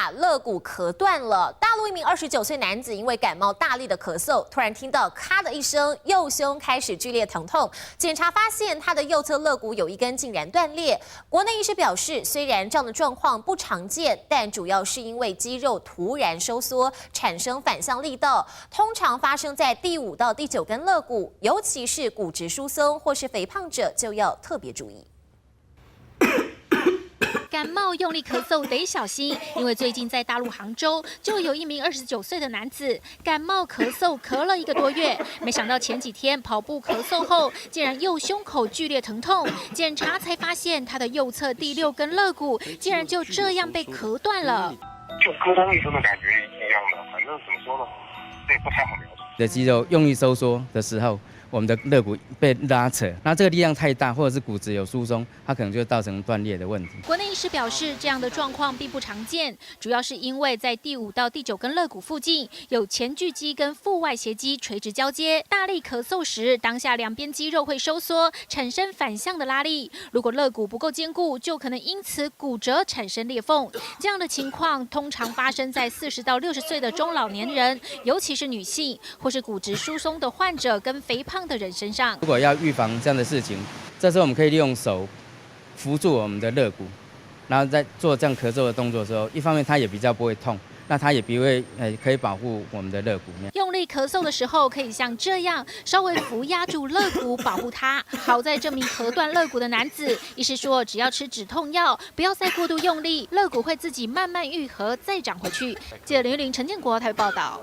把肋骨咳断了。大陆一名29岁男子因为感冒大力的咳嗽，突然听到咔的一声，右胸开始剧烈疼痛。检查发现他的右侧肋骨有一根竟然断裂。国内医师表示，虽然这样的状况不常见，但主要是因为肌肉突然收缩，产生反向力道，通常发生在第5到第9根肋骨，尤其是骨质疏松或是肥胖者就要特别注意。感冒用力咳嗽得小心，因为最近在大陆杭州就有一名29岁的男子感冒咳嗽咳了1个多月，没想到前几天跑步咳嗽后，竟然右胸口剧烈疼痛，检查才发现他的右侧第6根肋骨竟然就这样被咳断了。就咯噔一声的感觉一样的，反正怎么说呢，这也不太好描述。的肌肉用力收缩的时候，我们的肋骨被拉扯，那这个力量太大，或者是骨质有疏松，它可能就造成断裂的问题。国内医师表示，这样的状况并不常见，主要是因为在第5到第9根肋骨附近有前锯肌跟腹外斜肌垂直交接，大力咳嗽时，当下两边肌肉会收缩，产生反向的拉力。如果肋骨不够坚固，就可能因此骨折产生裂缝。这样的情况通常发生在40到60岁的中老年人，尤其是女性或是骨质疏松的患者跟肥胖的人身上。如果要预防这样的事情，这时候我们可以利用手扶住我们的肋骨，然后在做这样咳嗽的动作的时候，一方面它也比较不会痛，那它也不会可以保护我们的肋骨。用力咳嗽的时候，可以像这样稍微扶压住肋骨，保护它。好在这名咳断肋骨的男子，医师说只要吃止痛药，不要再过度用力，肋骨会自己慢慢愈合，再长回去。记者林玉玲、陈建国台北报道。